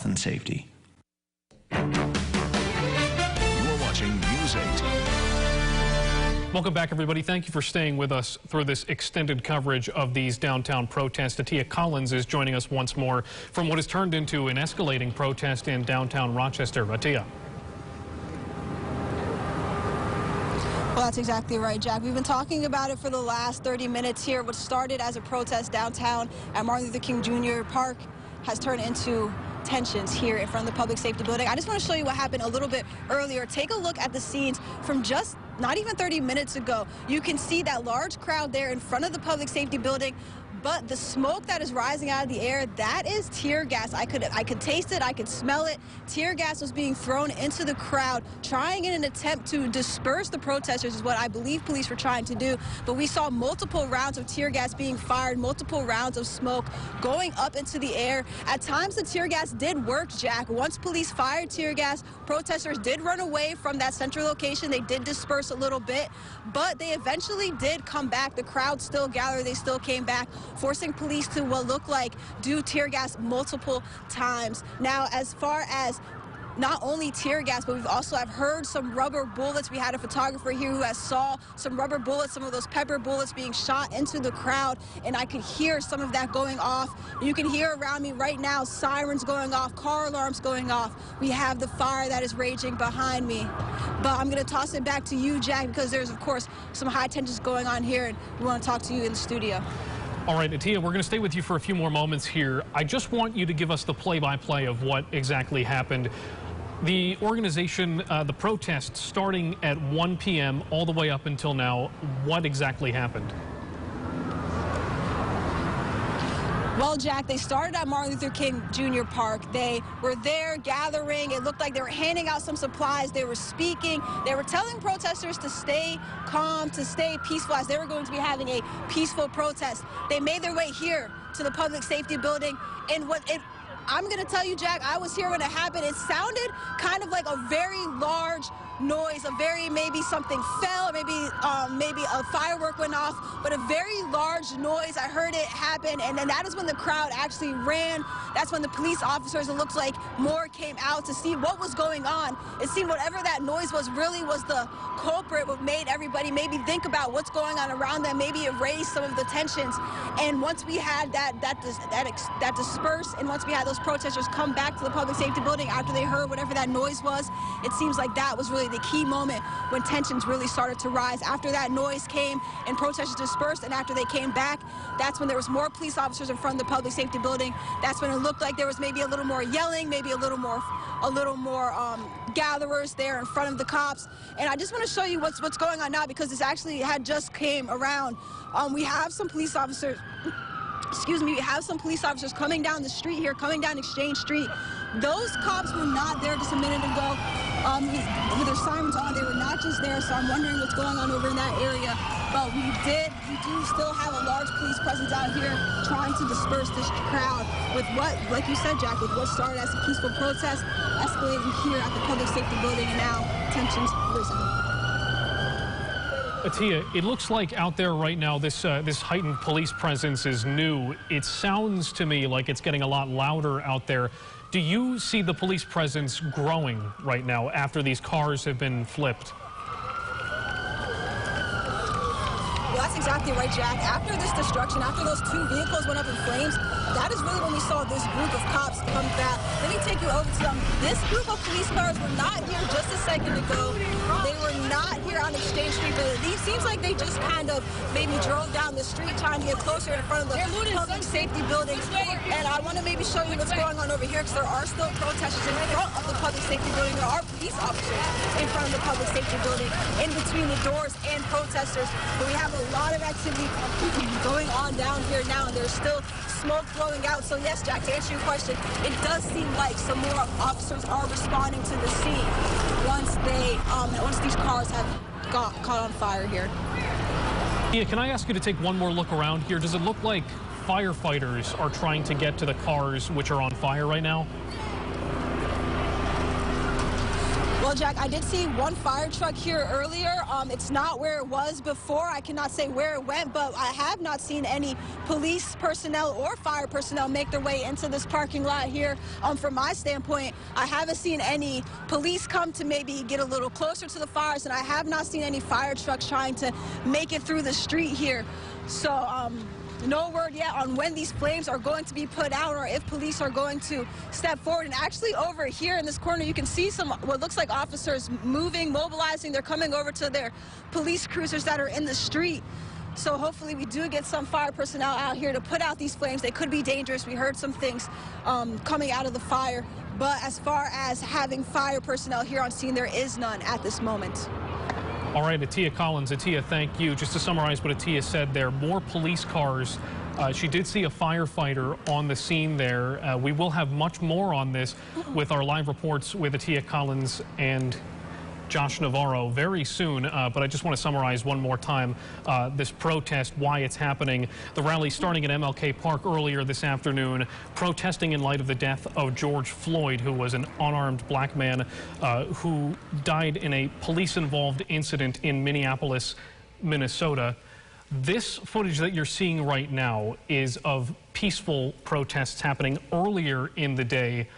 health and safety. You're watching News 8. Welcome back, everybody. Thank you for staying with us through this extended coverage of these downtown protests. Atia Collins is joining us once more from what has turned into an escalating protest in downtown Rochester. Atia. Well, that's exactly right, Jack. We've been talking about it for the last 30 minutes here. What started as a protest downtown at Martin Luther King Jr. Park has turned into tensions here in front of the public safety building. I just want to show you what happened a little bit earlier. Take a look at the scenes from just not even 30 minutes ago. You can see that large crowd there in front of the public safety building. But the smoke that is rising out of the air, that is tear gas. I could taste it, I could smell it. Tear gas was being thrown into the crowd, trying in an attempt to disperse the protesters is what I believe police were trying to do. But we saw multiple rounds of tear gas being fired, multiple rounds of smoke going up into the air. At times, the tear gas did work, Jack. Once police fired tear gas, protesters did run away from that central location. They did disperse a little bit, but they eventually did come back. The crowd still gathered. They still came back, forcing police to what looked like do tear gas multiple times. Now, as far as not only tear gas, but we've also have heard some rubber bullets. We had a photographer here who has saw some rubber bullets, some of those pepper bullets being shot into the crowd, and I could hear some of that going off. You can hear around me right now sirens going off, car alarms going off. We have the fire that is raging behind me. But I'm going to toss it back to you, Jack, because there's, of course, some high tensions going on here, and we want to talk to you in the studio. All right, Atia, we're going to stay with you for a few more moments here. I just want you to give us the play-by-play of what exactly happened. The organization, the protest starting at 1 p.m. all the way up until now, what exactly happened? Well, Jack, they started at Martin Luther King Jr. Park. They were there gathering. It looked like they were handing out some supplies. They were speaking. They were telling protesters to stay calm, to stay peaceful, as they were going to be having a peaceful protest. They made their way here to the public safety building. And I'm going to tell you, Jack, I was here when it happened. It sounded kind of like a very large noise, maybe something fell, maybe a firework went off, but a very large noise. I heard it happen, and then that is when the crowd actually ran. That's when the police officers, it looks like, more came out to see what was going on. It seemed whatever that noise was really was the culprit, what made everybody maybe think about what's going on around them, maybe it raised some of the tensions. And once we had that dispersed, and once we had those protesters come back to the public safety building after they heard whatever that noise was, it seems like that was really the key moment when tensions really started to rise. After that noise came and protesters dispersed, and after they came back, that's when there was more police officers in front of the public safety building. That's when it looked like there was maybe a little more yelling, maybe a little more gatherers there in front of the cops. And I just want to show you what's going on now, because this actually had just came around. We have some police officers. We have some police officers coming down the street here, coming down Exchange Street. Those cops were not there just a minute ago with their sirens on. They were not just there, so I'm wondering what's going on over in that area. But we do still have a large police presence out here trying to disperse this crowd with what, like you said, Jack, with what started as a peaceful protest, escalating here at the public safety building, and now tensions risen. Atia, it looks like out there right now this heightened police presence is new. It sounds to me like it's getting a lot louder out there. Do you see the police presence growing right now after these cars have been flipped? Well, that's exactly right, Jack. After this destruction, after those two vehicles went up in flames, that is really when we saw this group of cops come back. Let me take you over to them. This group of police cars were not here just a second ago. They were not here on Exchange Street, but it seems like they just kind of maybe drove down the street trying to get closer in front of the public safety building. And I want to maybe show you what's going on over here, because there are still protesters in front of the public safety building. There are police officers in front of the public safety building, in between the doors and protesters. But we have a lot of activity going on down here now, and there's still smoke flowing out. So yes, Jack, to answer your question, it does seem like some more officers are responding to the scene once these cars have got caught on fire here. Yeah, can I ask you to take one more look around here? Does it look like firefighters are trying to get to the cars which are on fire right now? Well, Jack, I did see one fire truck here earlier. It's not where it was before. I cannot say where it went, but I have not seen any police personnel or fire personnel make their way into this parking lot here. From my standpoint, I haven't seen any police come to maybe get a little closer to the fires, and I have not seen any fire trucks trying to make it through the street here. So, no word yet on when these flames are going to be put out or if police are going to step forward. And actually over here in this corner, you can see some what looks like officers moving, mobilizing. They're coming over to their police cruisers that are in the street. So hopefully we do get some fire personnel out here to put out these flames. They could be dangerous. We heard some things coming out of the fire. But as far as having fire personnel here on scene, there is none at this moment. All right, Atia Collins. Atia, thank you. Just to summarize what Atia said there, more police cars. She did see a firefighter on the scene there. We will have much more on this with our live reports with Atia Collins and Josh Navarro very soon, but I just want to summarize one more time this protest, why it's happening. The rally starting at MLK Park earlier this afternoon, protesting in light of the death of George Floyd, who was an unarmed black man who died in a police-involved incident in Minneapolis, Minnesota. This footage that you're seeing right now is of peaceful protests happening earlier in the day,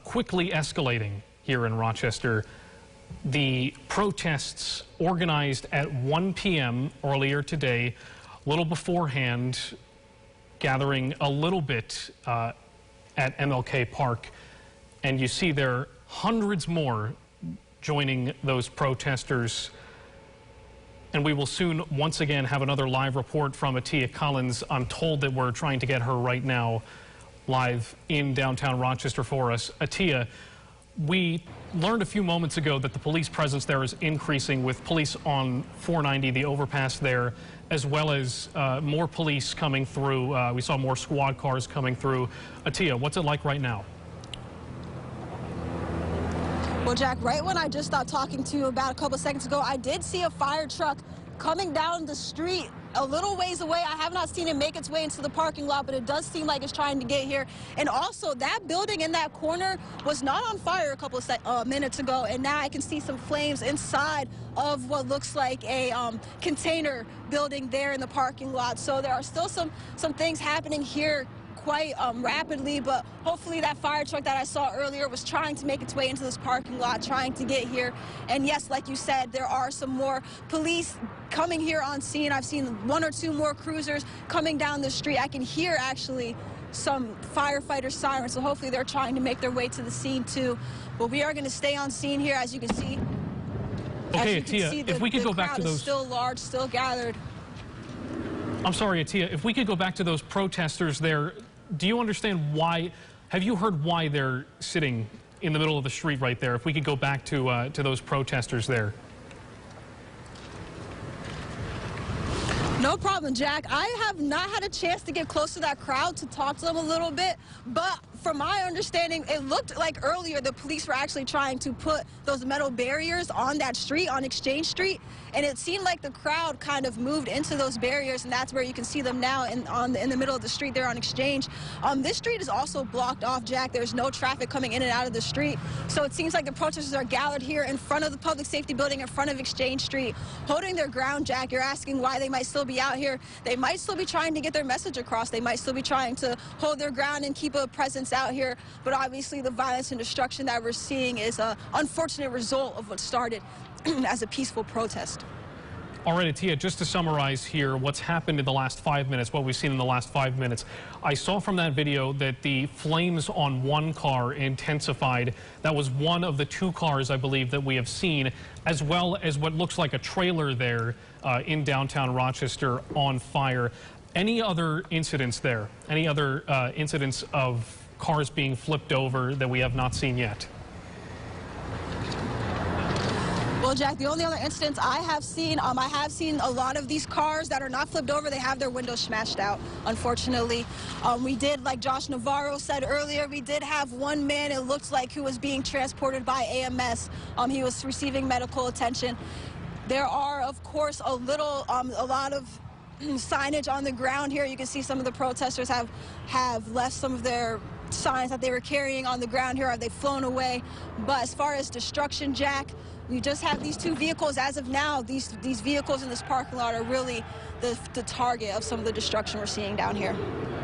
quickly escalating here in Rochester. The protests organized at 1 p.m. earlier today, a little beforehand, gathering a little bit at MLK Park. And you see there are hundreds more joining those protesters. And we will soon once again have another live report from Atia Collins. I'm told that we're trying to get her right now live in downtown Rochester for us. Atia, we learned a few moments ago that the police presence there is increasing with police on 490, the overpass there, as well as more police coming through. We saw more squad cars coming through. Atia, what's it like right now? Well, Jack, right when I just stopped talking to you about a couple seconds ago, I did see a fire truck coming down the street a little ways away. I have not seen it make its way into the parking lot, but it does seem like it's trying to get here. And also, that building in that corner was not on fire a couple of minutes ago, and now I can see some flames inside of what looks like a container building there in the parking lot. So there are still some things happening here quite rapidly, but hopefully that fire truck that I saw earlier was trying to make its way into this parking lot, trying to get here. And yes, like you said, there are some more police coming here on scene. I've seen one or two more cruisers coming down the street. I can hear actually some firefighter sirens, so hopefully they're trying to make their way to the scene too. But we are going to stay on scene here, as you can see. Okay, Atia, if we could go back to those. Still large, still gathered. I'm sorry, Atia, if we could go back to those protesters there. Do you understand why? Have you heard why they're sitting in the middle of the street right there? If we could go back to those protesters there. No problem, Jack. I have not had a chance to get close to that crowd to talk to them a little bit, but from my understanding, it looked like earlier the police were actually trying to put those metal barriers on that street, on Exchange Street, and it seemed like the crowd kind of moved into those barriers, and that's where you can see them now in the middle of the street there on Exchange. This street is also blocked off, Jack. There's no traffic coming in and out of the street, so it seems like the protesters are gathered here in front of the public safety building, in front of Exchange Street, holding their ground, Jack. You're asking why they might still be out here. They might still be trying to get their message across. They might still be trying to hold their ground and keep a presence out here, but obviously the violence and destruction that we're seeing is an unfortunate result of what started as a peaceful protest. All right, Atia, just to summarize here what's happened in the last 5 minutes, what we've seen in the last 5 minutes. I saw from that video that the flames on one car intensified. That was one of the two cars, I believe, that we have seen, as well as what looks like a trailer there in downtown Rochester on fire. Any other incidents there? Any other incidents of cars being flipped over that we have not seen yet? Well, Jack, the only other incidents I have seen a lot of these cars that are not flipped over, they have their windows smashed out, unfortunately. We did, like Josh Navarro said earlier, we did have one man, it looked like, who was being transported by AMS. He was receiving medical attention. There are, of course, a lot of signage on the ground here. You can see some of the protesters have left some of their signs that they were carrying on the ground here. Are they flown away? But as far as destruction, Jack, we just have these two vehicles. As of now, these vehicles in this parking lot are really the target of some of the destruction we're seeing down here.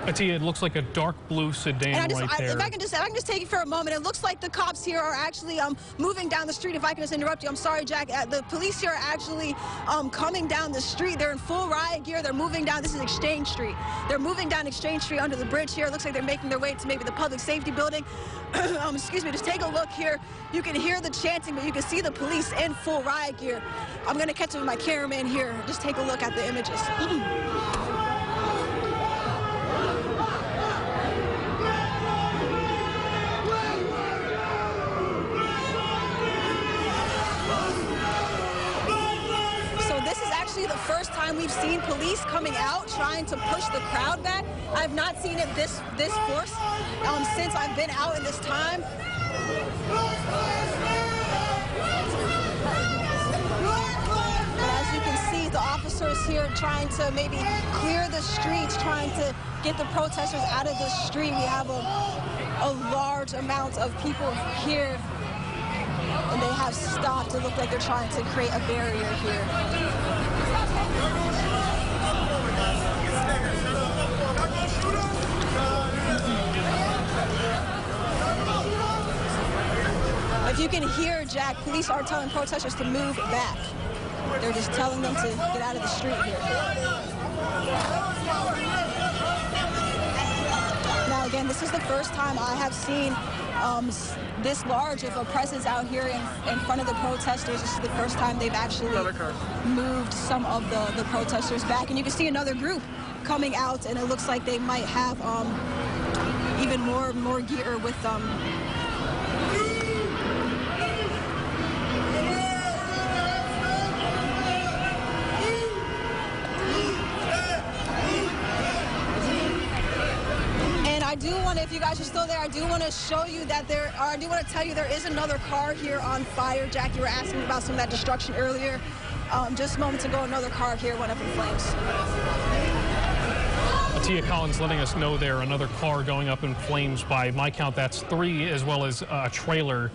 Atia, it looks like a dark blue sedan right there. If I can just take you for a moment, it looks like the cops here are actually moving down the street. If I can just interrupt you, I'm sorry, Jack. The police here are actually coming down the street. They're in full riot gear. They're moving down. This is Exchange Street. They're moving down Exchange Street under the bridge here. It looks like they're making their way to maybe the public safety building. Excuse me, just take a look here. You can hear the chanting, but you can see the police in full riot gear. I'm going to catch up with my cameraman here. Just take a look at the images. The first time we've seen police coming out trying to push the crowd back. I've not seen it this force since I've been out in this time. As you can see, the officers here trying to maybe clear the streets, trying to get the protesters out of the street. We have a large amount of people here, and they have stopped. It looks like they're trying to create a barrier here. If you can hear, Jack, police are telling protesters to move back. They're just telling them to get out of the street here. Now, again, this is the first time I have seen this large of a presence out here in front of the protesters. This is the first time they've actually moved some of the protesters back. And you can see another group coming out, and it looks like they might have even more gear with them. I do want to, if you guys are still there, I do want to show you that I do want to tell you there is another car here on fire. Jack, you were asking about some of that destruction earlier. Just moments ago, another car here went up in flames. Atia Collins letting us know there, another car going up in flames. By my count, that's 3, as well as a trailer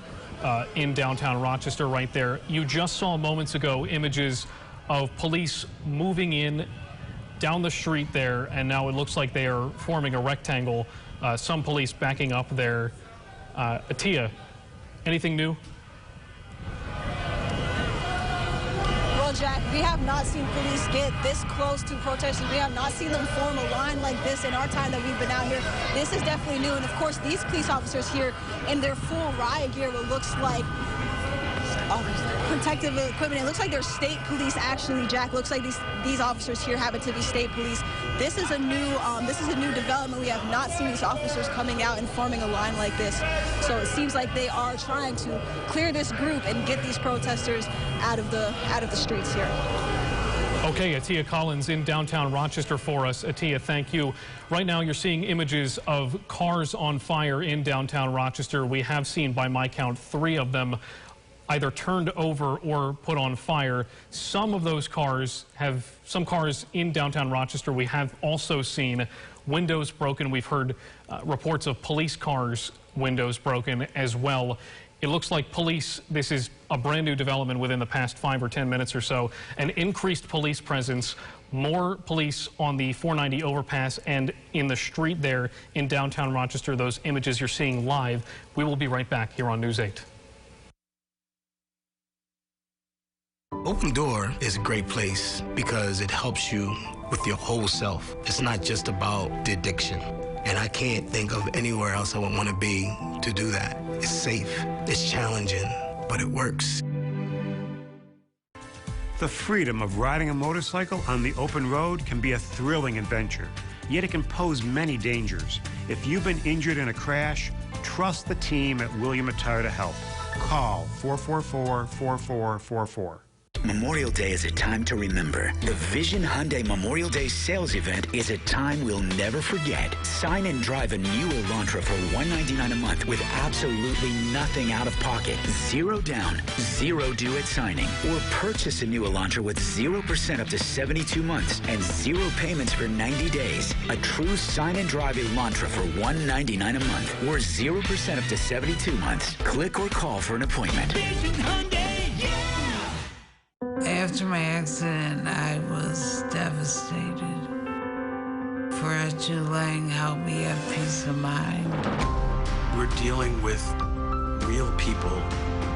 in downtown Rochester right there. You just saw moments ago images of police moving in down the street there, and now it looks like they are forming a rectangle. Some police backing up there. Atia, anything new? Well, Jack, we have not seen police get this close to protesters. We have not seen them form a line like this in our time that we've been out here. This is definitely new, and of course, these police officers here in their full riot gear, what looks like protective equipment. It looks like they're state police, actually, Jack. Looks like these officers here happen to be state police. This is a new development. We have not seen these officers coming out and forming a line like this. So it seems like they are trying to clear this group and get these protesters out of the streets here. Okay, Atia Collins in downtown Rochester for us. Atia, thank you. Right now, you're seeing images of cars on fire in downtown Rochester. We have seen, by my count, 3 of them either turned over or put on fire. Some cars in downtown Rochester, we have also seen windows broken. We've heard reports of police cars' windows broken as well. It looks like police, this is a brand new development within the past 5 or 10 minutes or so, an increased police presence, more police on the 490 overpass and in the street there in downtown Rochester. Those images you're seeing live. We will be right back here on News 8. Open Door is a great place because it helps you with your whole self. It's not just about the addiction. And I can't think of anywhere else I would want to be to do that. It's safe, it's challenging, but it works. The freedom of riding a motorcycle on the open road can be a thrilling adventure, yet it can pose many dangers. If you've been injured in a crash, trust the team at William & Tire to help. Call 444-4444. Memorial Day is a time to remember. The Vision Hyundai Memorial Day sales event is a time we'll never forget. Sign and drive a new Elantra for $199 a month with absolutely nothing out of pocket. 0 down, 0 due at signing. Or purchase a new Elantra with 0% up to 72 months and 0 payments for 90 days. A true sign and drive Elantra for $199 a month or 0% up to 72 months. Click or call for an appointment. Vision Hyundai, yeah! After my accident, I was devastated. Fragile Lang helped me have peace of mind. We're dealing with real people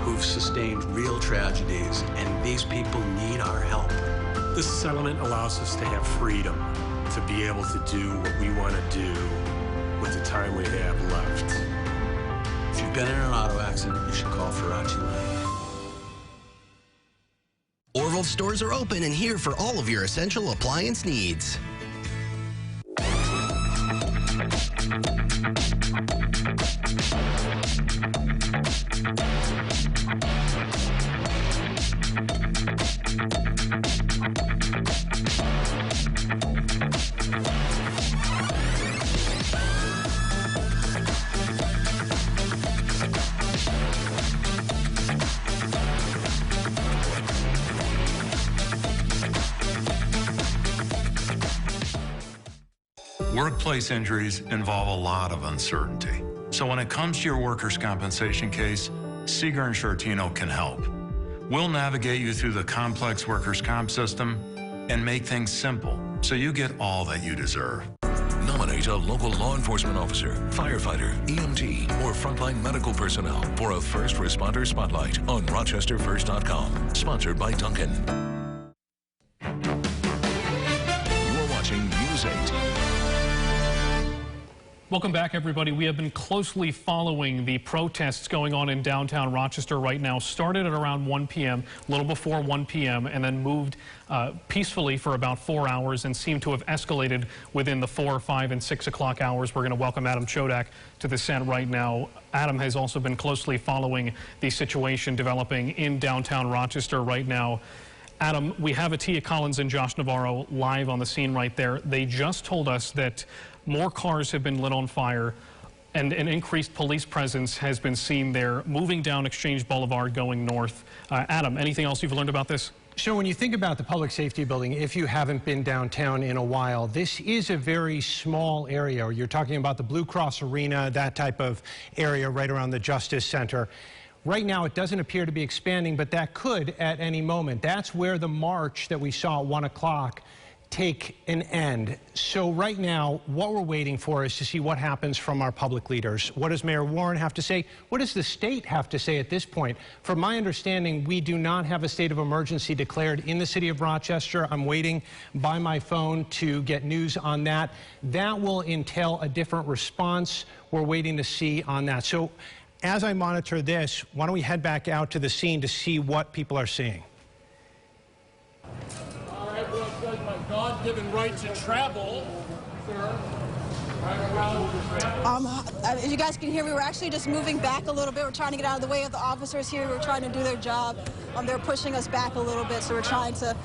who've sustained real tragedies, and these people need our help. This settlement allows us to have freedom to be able to do what we want to do with the time we have left. If you've been in an auto accident, you should call Fragile Lang. Orville stores are open and here for all of your essential appliance needs. Workplace injuries involve a lot of uncertainty. So when it comes to your workers' compensation case, Seeger and Shortino can help. We'll navigate you through the complex workers' comp system and make things simple so you get all that you deserve. Nominate a local law enforcement officer, firefighter, EMT, or frontline medical personnel for a first responder spotlight on RochesterFirst.com. Sponsored by Duncan. You're watching News 8. Welcome back, everybody. We have been closely following the protests going on in downtown Rochester right now. Started at around 1 p.m., a little before 1 p.m., and then moved peacefully for about 4 hours and seemed to have escalated within the 4, 5, and 6 o'clock hours. We're going to welcome Adam Chodak to the set right now. Adam has also been closely following the situation developing in downtown Rochester right now. Adam, we have Atia Collins and Josh Navarro live on the scene right there. They just told us that more cars have been lit on fire and an increased police presence has been seen there moving down Exchange Boulevard going north. Adam, anything else you've learned about this? So when you think about the public safety building, if you haven't been downtown in a while, this is a very small area. You're talking about the Blue Cross Arena, that type of area right around the Justice Center. Right now, it doesn't appear to be expanding, but that could at any moment. That's where the march that we saw at 1 o'clock take an end. So right now, what we're waiting for is to see what happens from our public leaders. What does Mayor Warren have to say? What does the state have to say at this point? From my understanding, we do not have a state of emergency declared in the city of Rochester. I'm waiting by my phone to get news on that. That will entail a different response. We're waiting to see on that. So as I monitor this, why don't we head back out to the scene to see what people are seeing. God-given right to travel, sir. As you guys can hear, we were actually just moving back a little bit. We're trying to get out of the way of the officers here. We're trying to do their job. They're pushing us back a little bit, so we're trying to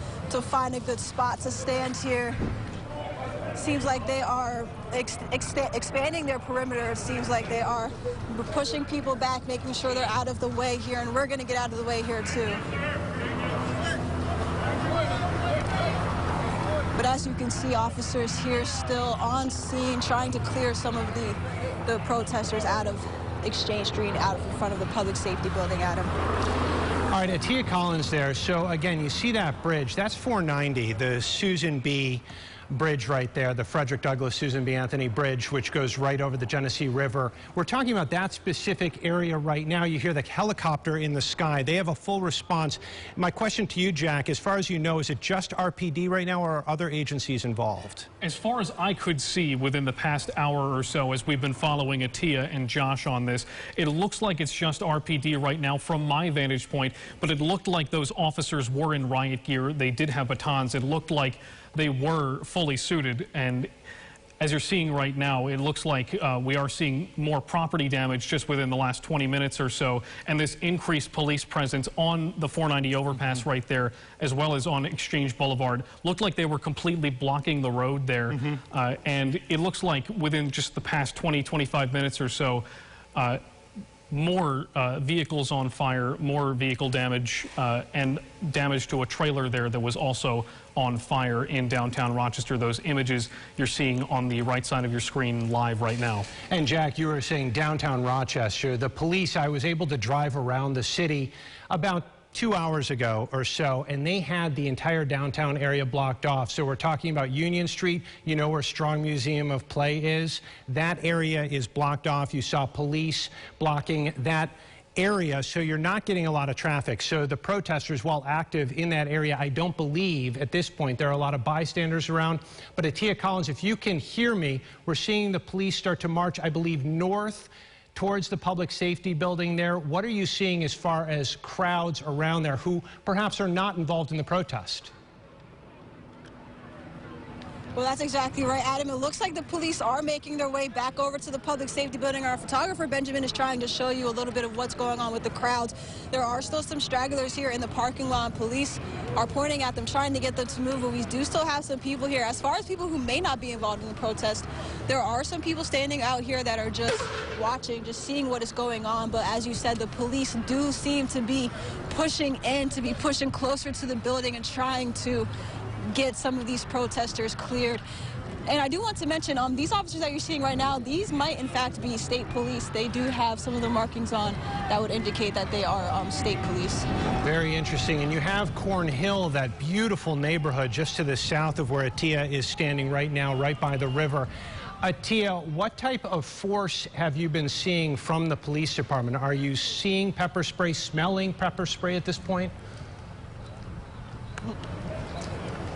find a good spot to stand here. Seems like they are expanding their perimeter. It seems like they are pushing people back, making sure they're out of the way here, and we're going to get out of the way here too. But as you can see, officers here still on scene trying to clear some of the protesters out of Exchange Street, out in front of the public safety building, Adam. All right, Atia Collins there. So again, you see that bridge. That's 490, the Susan B. Bridge right there, the Frederick Douglass Susan B. Anthony Bridge, which goes right over the Genesee River. We're talking about that specific area right now. You hear the helicopter in the sky. They have a full response. My question to you, Jack, as far as you know, is it just RPD right now, or are other agencies involved? As far as I could see within the past hour or so, as we've been following Atia and Josh on this, it looks like it's just RPD right now from my vantage point, but it looked like those officers were in riot gear. They did have batons. It looked like they were fully suited, and as you're seeing right now, it looks like we are seeing more property damage just within the last 20 minutes or so, and this increased police presence on the 490 overpass right there, as well as on Exchange Boulevard. Looked like they were completely blocking the road there, and it looks like within just the past 20-25 minutes or so, more vehicles on fire, more vehicle damage, and damage to a trailer there that was also on fire in downtown Rochester. Those images you're seeing on the right side of your screen live right now. And Jack, you were saying downtown Rochester. The police, I was able to drive around the city about 2 hours ago or so, and they had the entire downtown area blocked off. So we're talking about Union Street, you know where Strong Museum of Play is. That area is blocked off. You saw police blocking that area, so you're not getting a lot of traffic. So the protesters, while active in that area, I don't believe at this point there are a lot of bystanders around. But Atia Collins, if you can hear me, we're seeing the police start to march, I believe, north towards the public safety building there. What are you seeing as far as crowds around there who perhaps are not involved in the protest? Well, that's exactly right, Adam. It looks like the police are making their way back over to the public safety building. Our photographer, Benjamin, is trying to show you a little bit of what's going on with the crowds. There are still some stragglers here in the parking lot. Police are pointing at them, trying to get them to move, but we do still have some people here. As far as people who may not be involved in the protest, there are some people standing out here that are just watching, just seeing what is going on. But as you said, the police do seem to be pushing in, to be pushing closer to the building and trying to get some of these protesters cleared. And I do want to mention, these officers that you're seeing right now, these might in fact be state police. They do have some of the markings on that would indicate that they are state police. Very interesting. And you have Cornhill, that beautiful neighborhood just to the south of where Atia is standing right now, right by the river. Atia, what type of force have you been seeing from the police department? Are you seeing pepper spray, smelling pepper spray at this point?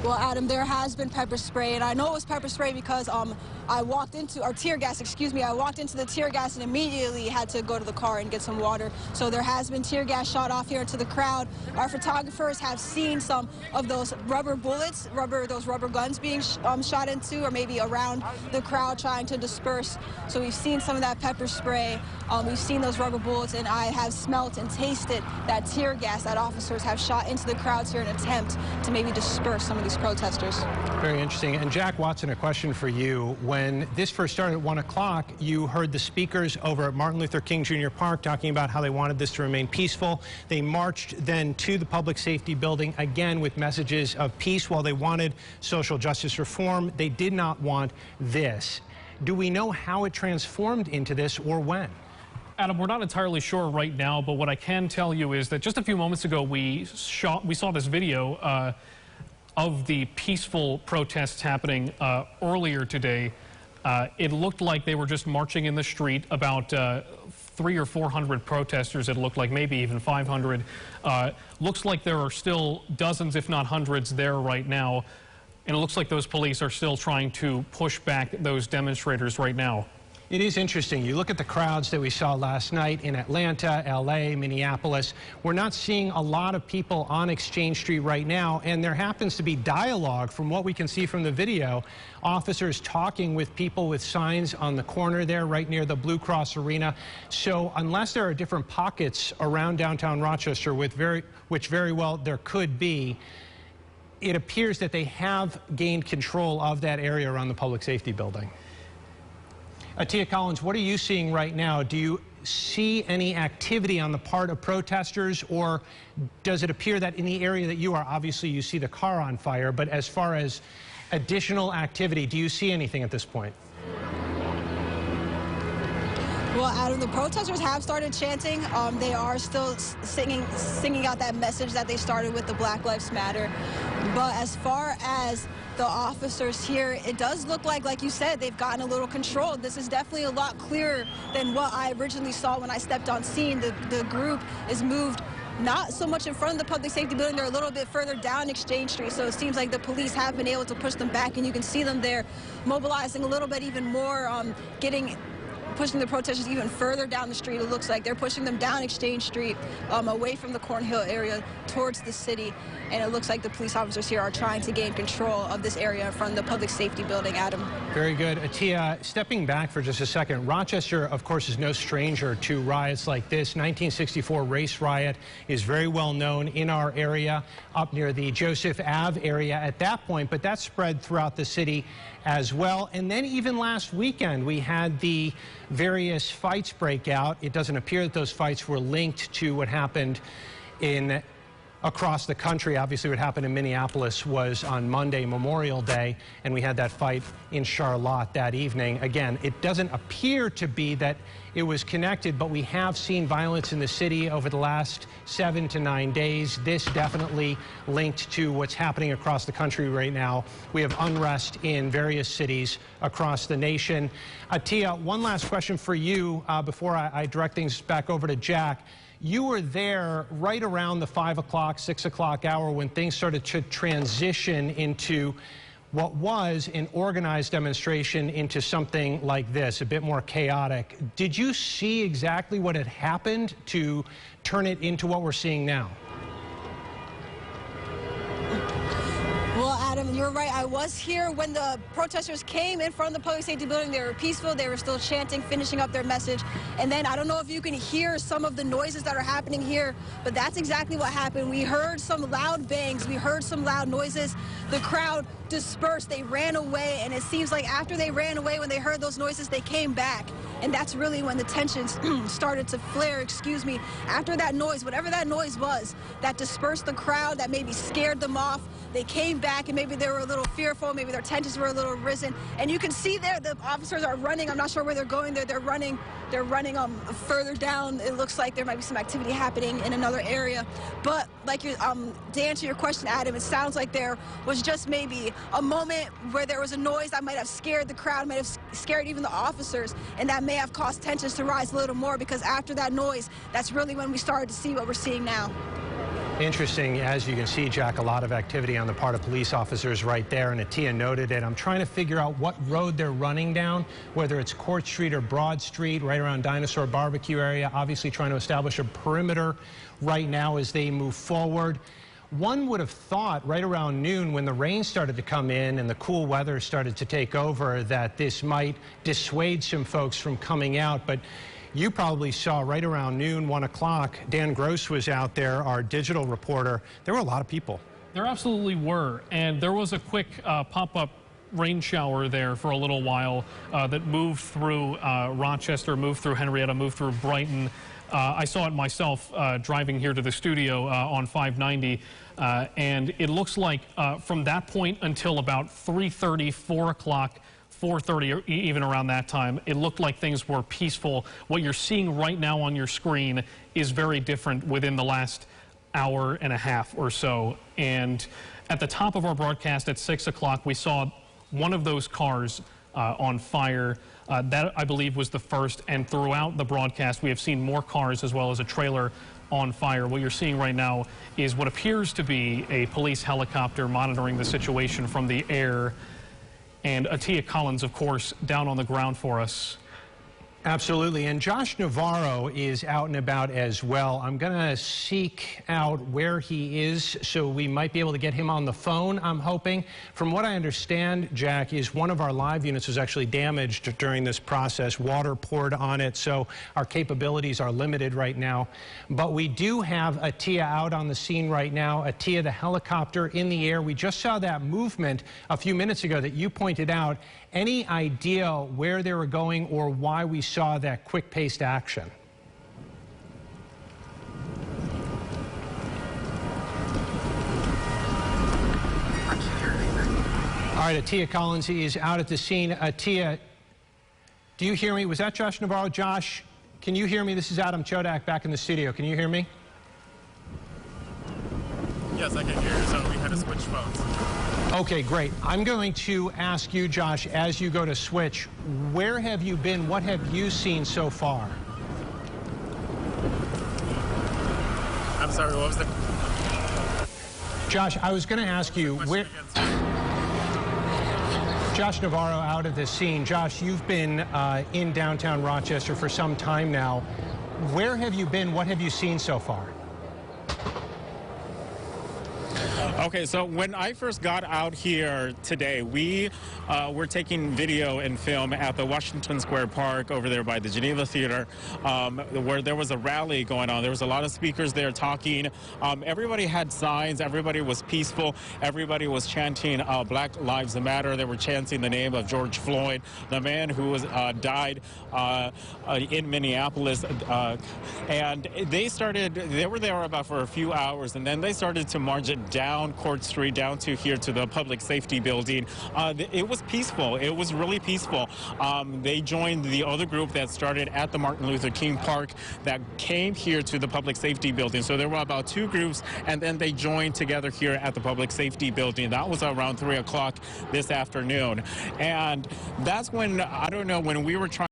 Well, Adam, there has been pepper spray, and I know it was pepper spray because I walked into, or tear gas, excuse me, I walked into the tear gas and immediately had to go to the car and get some water. So there has been tear gas shot off here into the crowd. Our photographers have seen some of those rubber bullets, those rubber guns being shot into, or maybe around the crowd trying to disperse. So we've seen some of that pepper spray. We've seen those rubber bullets, and I have smelt and tasted that tear gas that officers have shot into the crowds here in an attempt to maybe disperse some of these protesters. Very interesting. And Jack Watson, a question for you. When this first started at 1 o'clock, you heard the speakers over at Martin Luther King Jr. Park talking about how they wanted this to remain peaceful. They marched then to the public safety building, again with messages of peace. While they wanted social justice reform, they did not want this. Do we know how it transformed into this, or when? Adam, we're not entirely sure right now, but what I can tell you is that just a few moments ago we saw this video of the peaceful protests happening earlier today. It looked like they were just marching in the street, about 300 or 400 protesters, it looked like, maybe even 500. Looks like there are still dozens, if not hundreds, there right now. And it looks like those police are still trying to push back those demonstrators right now. It is interesting. You look at the crowds that we saw last night in Atlanta, LA, Minneapolis. We're not seeing a lot of people on Exchange Street right now, and there happens to be dialogue from what we can see from the video. Officers talking with people with signs on the corner there right near the Blue Cross Arena. So unless there are different pockets around downtown Rochester, which very well there could be, it appears that they have gained control of that area around the public safety building. Atia Collins, what are you seeing right now? Do you see any activity on the part of protesters, or does it appear that in the area that you are, obviously you see the car on fire, but as far as additional activity, do you see anything at this point? Well, Adam, the protesters have started chanting. They are still singing out that message that they started with the Black Lives Matter. But as far as the officers here, it does look like you said, they've gotten a little control. This is definitely a lot clearer than what I originally saw when I stepped on scene. The group is moved not so much in front of the public safety building, they're a little bit further down Exchange Street, so it seems like the police have been able to push them back, and you can see them there mobilizing a little bit even more, getting pushing the protesters even further down the street. It looks like they're pushing them down Exchange Street, away from the Cornhill area towards the city. And it looks like the police officers here are trying to gain control of this area in front of the public safety building, Adam. Very good. Atia, stepping back for just a second, Rochester, of course, is no stranger to riots like this. 1964 race riot is very well known in our area, up near the Joseph Ave area at that point, but that spread throughout the city as well. And then even last weekend, we had the various fights break out. It doesn't appear that those fights were linked to what happened across the country. Obviously, what happened in Minneapolis was on Monday, Memorial Day, and we had that fight in Charlotte that evening. Again, it doesn't appear to be that it was connected, but we have seen violence in the city over the last 7 to 9 days. This definitely linked to what's happening across the country right now. We have unrest in various cities across the nation. Atia, one last question for you before I direct things back over to Jack. You were there right around the 5 o'clock, 6 o'clock hour when things started to transition into what was an organized demonstration into something like this, a bit more chaotic. Did you see exactly what had happened to turn it into what we're seeing now? Well, Adam, you're right. I was here when the protesters came in front of the public safety building. They were peaceful. They were still chanting, finishing up their message. And then I don't know if you can hear some of the noises that are happening here, but that's exactly what happened. We heard some loud bangs. We heard some loud noises. The crowd dispersed. They ran away. And it seems like after they ran away, when they heard those noises, they came back. And that's really when the tensions started to flare, After that noise, whatever that noise was, that dispersed the crowd, that maybe scared them off. They came back and maybe they were a little fearful, maybe their tensions were a little risen. And you can see there the officers are running. I'm not sure where they're going there. They're running further down. It looks like there might be some activity happening in another area. But like to answer your question, Adam, it sounds like there was just maybe a moment where there was a noise that might have scared the crowd, might have scared even the officers, and that may have caused tensions to rise a little more, because after that noise, that's really when we started to see what we're seeing now. Interesting. As you can see, Jack, a lot of activity on the part of police officers right there, and Atia noted it. I'm trying to figure out what road they're running down, whether it's Court Street or Broad Street, right around Dinosaur Barbecue area, obviously trying to establish a perimeter right now as they move forward. One would have thought right around noon, when the rain started to come in and the cool weather started to take over, that this might dissuade some folks from coming out, but you probably saw right around noon, 1 o'clock, Dan Gross was out there, our digital reporter. There were a lot of people. There absolutely were, and there was a quick pop-up rain shower there for a little while that moved through Rochester, moved through Henrietta, moved through Brighton. I saw it myself driving here to the studio on 590, and it looks like from that point until about 3:30, 4 o'clock, 4:30, or even around that time, it looked like things were peaceful. What you're seeing right now on your screen is very different within the last hour and a half or so. And at the top of our broadcast at 6 o'clock, we saw one of those cars on fire. That, I believe, was the first. And throughout the broadcast, we have seen more cars as well as a trailer on fire. What you're seeing right now is what appears to be a police helicopter monitoring the situation from the air. And Atia Collins, of course, down on the ground for us. Absolutely. And Josh Navarro is out and about as well. I'm going to seek out where he is, so we might be able to get him on the phone, I'm hoping. From what I understand, Jack, is one of our live units was actually damaged during this process. Water poured on it, so our capabilities are limited right now. But we do have Atia out on the scene right now. Atia, the helicopter in the air. We just saw that movement a few minutes ago that you pointed out. Any idea where they were going or why we saw that quick-paced action? All right, Atia Collins, he is out at the scene. Atia, do you hear me? Was that Josh Navarro? Josh, can you hear me? This is Adam Chodak back in the studio. Can you hear me? Yes, I can hear you, so we had to switch phones. Okay, great. I'm going to ask you, Josh, as you go to switch, where have you been? What have you seen so far? I'm sorry, what was the... Josh, I was going to ask you, where... Josh Navarro out at the scene. Josh, you've been in downtown Rochester for some time now. Where have you been? What have you seen so far? Okay, so when I first got out here today, we were taking video and film at the Washington Square Park over there by the Geneva Theater, where there was a rally going on. There was a lot of speakers there talking. Everybody had signs. Everybody was peaceful. Everybody was chanting Black Lives Matter. They were chanting the name of George Floyd, the man who was died in Minneapolis. And they were there about for a few hours, and then they started to march it down Court Street, down to here to the Public Safety Building. It was peaceful. It was really peaceful. They joined the other group that started at the Martin Luther King Park that came here to the Public Safety Building. So there were about two groups, and then they joined together here at the Public Safety Building. That was around 3 o'clock this afternoon. And that's when, I don't know, when we were trying